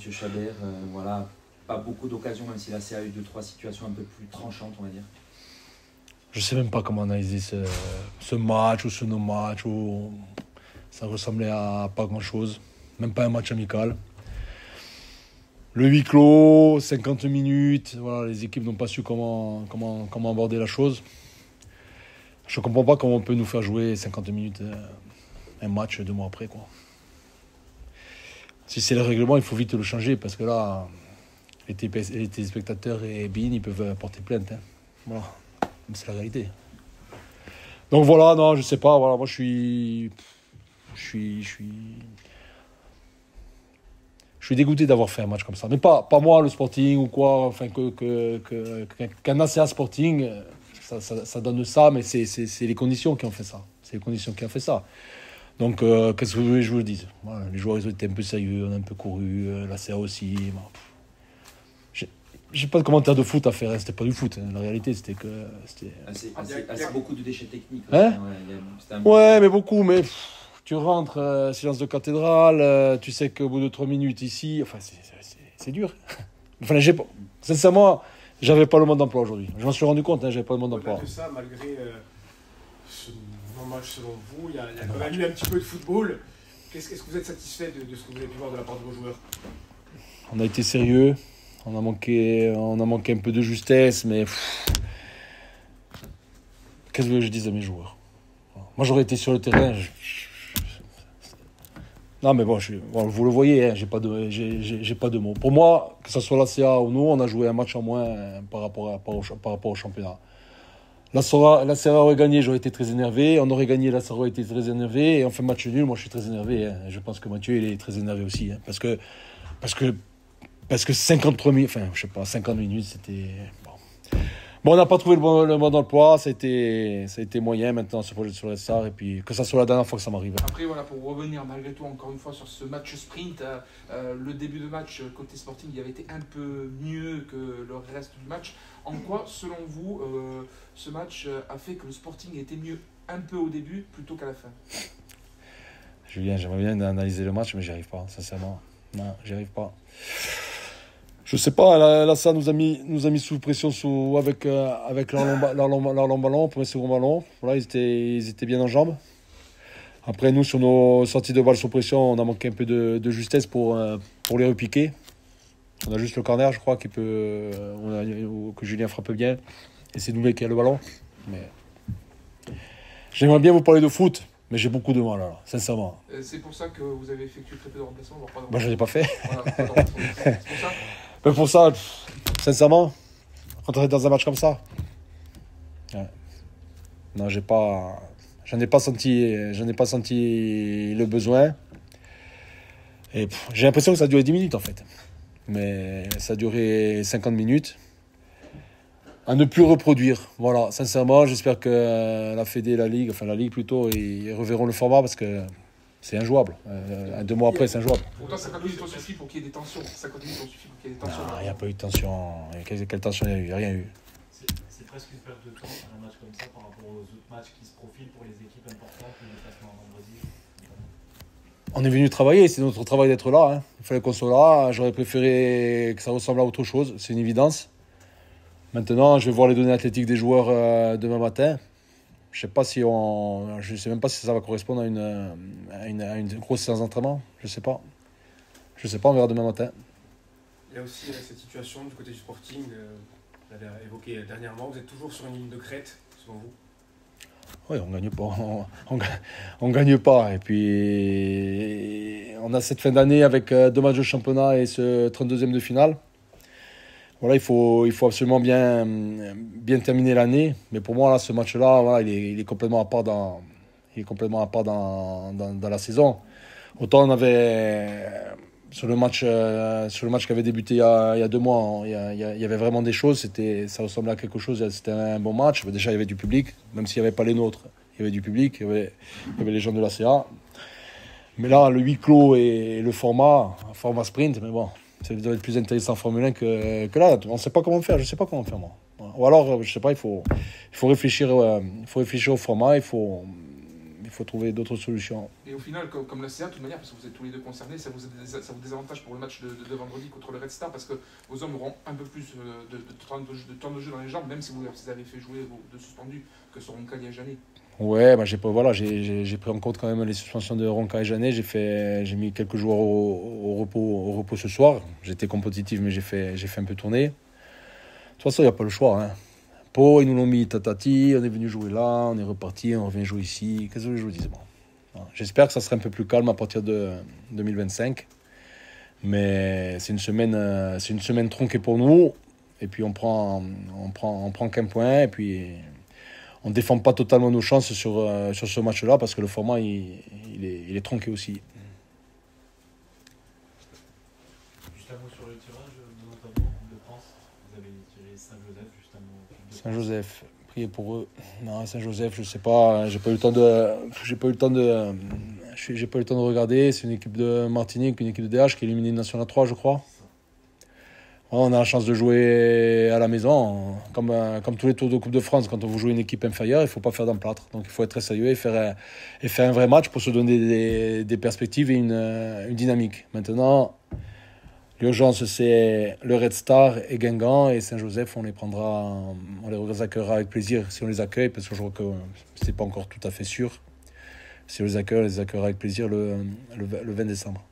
Mathieu Chabert, voilà, pas beaucoup d'occasions, même si la CA a eu 2-3 situations un peu plus tranchantes, on va dire. Je sais même pas comment analyser ce match ou ce non-match. Ça ressemblait à pas grand-chose. Même pas un match amical. Le huis clos, 50 minutes. Voilà, les équipes n'ont pas su comment aborder la chose. Je comprends pas comment on peut nous faire jouer 50 minutes un match 2 mois après, quoi. Si c'est le règlement, il faut vite le changer parce que là, les téléspectateurs et BeIN, ils peuvent porter plainte. Hein. Voilà, c'est la réalité. Donc voilà, non, je sais pas. Voilà, moi, je suis dégoûté d'avoir fait un match comme ça. Mais pas moi, le Sporting ou quoi. Enfin, qu'un ACA Sporting, ça donne ça, mais c'est les conditions qui ont fait ça. C'est les conditions qui ont fait ça. Donc, qu'est-ce que vous voulez que je vous le dise? Voilà, les joueurs, ils ont été un peu sérieux, on a un peu couru, la CA aussi. J'ai pas de commentaire de foot à faire, hein. C'était pas du foot. Hein. La réalité, c'était que... Assez beaucoup de déchets techniques. Hein? Ouais, mais beaucoup, mais... tu rentres, silence de cathédrale, tu sais qu'au bout de 3 minutes ici... Enfin, c'est dur. Enfin, sincèrement, j'avais pas le mode d'emploi aujourd'hui. Je m'en suis rendu compte, hein, j'avais pas le mode d'emploi. Au-delà de ça, malgré ce non-match selon vous, il y a quand même eu un petit peu de football. Est-ce que vous êtes satisfait de ce que vous avez pu voir de la part de vos joueurs? On a été sérieux, on a manqué un peu de justesse, mais... qu'est-ce que je dise à mes joueurs? Moi, j'aurais été sur le terrain... Non, mais bon, vous le voyez, hein, j'ai pas de mots. Pour moi, que ce soit la CA ou nous, on a joué un match en moins par rapport au championnat. La CA aurait gagné, j'aurais été très énervé. On aurait gagné, la CA aurait été très énervé. Et on fait match nul, moi je suis très énervé. Hein. Je pense que Mathieu, il est très énervé aussi. Hein, parce que 53 minutes, enfin, je sais pas, 50 minutes, c'était... Bon, on n'a pas trouvé le mode d'emploi, ça a été moyen. Maintenant, on se projette sur le SAR et puis que ça soit la dernière fois que ça m'arrive. Après, voilà, pour revenir malgré tout encore une fois sur ce match sprint, le début de match côté Sporting, il avait été un peu mieux que le reste du match. En quoi, selon vous, ce match a fait que le Sporting était mieux un peu au début plutôt qu'à la fin? Julien, j'aimerais bien analyser le match, mais j'y arrive pas, sincèrement. Non, j'y arrive pas. Je sais pas, là ça nous a mis sous pression avec leur long ballon, premier second ballon. Voilà, ils étaient bien en jambes. Après, nous, sur nos sorties de balle sous pression, on a manqué un peu de justesse pour les repiquer. On a juste le corner, je crois, que Julien frappe bien. Et c'est Doumbé qui a le ballon. Mais j'aimerais bien vous parler de foot, mais j'ai beaucoup de mal, là, sincèrement. C'est pour ça que vous avez effectué très peu de remplacements. Je ne l'ai pas fait. Voilà, c'est pour ça. Mais pour ça, sincèrement, rentrer dans un match comme ça, ouais. Non, j'en ai pas senti le besoin. Et j'ai l'impression que ça a duré 10 minutes en fait. Mais ça a duré 50 minutes. À ne plus reproduire. Voilà, sincèrement, j'espère que la Fédé, la Ligue plutôt, ils reverront le format parce que c'est injouable. 2 mois après, c'est injouable. Pourtant, 50 minutes ont suffi pour qu'il y ait des tensions. 50 minutes ont suffi pour qu'il y ait des tensions. Non, il n'y a pas eu de tension. Quelle tension il y a eu? Il n'y a rien eu. C'est presque une perte de temps, un match comme ça, par rapport aux autres matchs qui se profilent pour les équipes importantes, le déplacement en Brésil. On est venu travailler, c'est notre travail d'être là. Hein. Il fallait qu'on soit là. J'aurais préféré que ça ressemble à autre chose, c'est une évidence. Maintenant, je vais voir les données athlétiques des joueurs demain matin. Je sais même pas si ça va correspondre à une grosse séance d'entraînement. Je sais pas, on verra demain matin. Il y a aussi cette situation du côté du Sporting, vous l'avez évoqué dernièrement, vous êtes toujours sur une ligne de crête, selon vous? Oui, on gagne pas. On gagne pas. Et puis, on a cette fin d'année avec 2 matchs de championnat et ce 32e de finale. Voilà, il faut absolument bien terminer l'année. Mais pour moi, là, ce match-là, voilà, il est complètement à part dans la saison. Autant on avait sur le match qui avait débuté il y a 2 mois, il y avait vraiment des choses. Ça ressemblait à quelque chose. C'était un bon match. Déjà, il y avait du public, même s'il n'y avait pas les nôtres. Il y avait du public, il y avait les gens de la CA. Mais là, le huis clos et le format sprint, mais bon. Ça doit être plus intéressant en Formule 1 que là. On ne sait pas comment faire. Je ne sais pas comment faire, moi. Ou alors, je ne sais pas, il faut réfléchir au format. Il faut il faut trouver d'autres solutions. Et au final, comme la CA, de toute manière, parce que vous êtes tous les deux concernés, ça vous désavantage pour le match de vendredi contre le Red Star, parce que vos hommes auront un peu plus de temps de jeu dans les jambes, même si vous avez fait jouer vos deux suspendus, que seront Roncalli et Janet. Ouais, j'ai pris en compte quand même les suspensions de Ronca et Janet. J'ai mis quelques joueurs au repos ce soir. J'étais compétitif, mais j'ai fait un peu tourner. De toute façon, il n'y a pas le choix. Hein. Pau, ils nous l'ont mis tatati, on est venu jouer là, on est reparti, on revient jouer ici. Qu'est-ce que je vous dis, bon. J'espère que ça sera un peu plus calme à partir de 2025. Mais c'est une semaine tronquée pour nous. Et puis on prend qu'un point. Et puis on ne défend pas totalement nos chances sur ce match-là parce que le format il est tronqué aussi. Juste un mot sur le tirage, notamment en Coupe de France. Vous avez tiré Saint-Joseph justement. Saint-Joseph, priez pour eux. Non, Saint-Joseph, je sais pas, j'ai pas eu le temps de regarder. C'est une équipe de Martinique, une équipe de DH qui est éliminée de National 3, je crois. On a la chance de jouer à la maison, comme tous les tours de Coupe de France. Quand on veut jouer une équipe inférieure, il ne faut pas faire d'emplâtre. Donc il faut être très sérieux et faire un vrai match pour se donner des perspectives et une dynamique. Maintenant, l'urgence, c'est le Red Star et Guingamp et Saint-Joseph. On les accueillera avec plaisir si on les accueille, parce que je crois que ce n'est pas encore tout à fait sûr. Si on les accueille, on les accueillera avec plaisir le 20 décembre.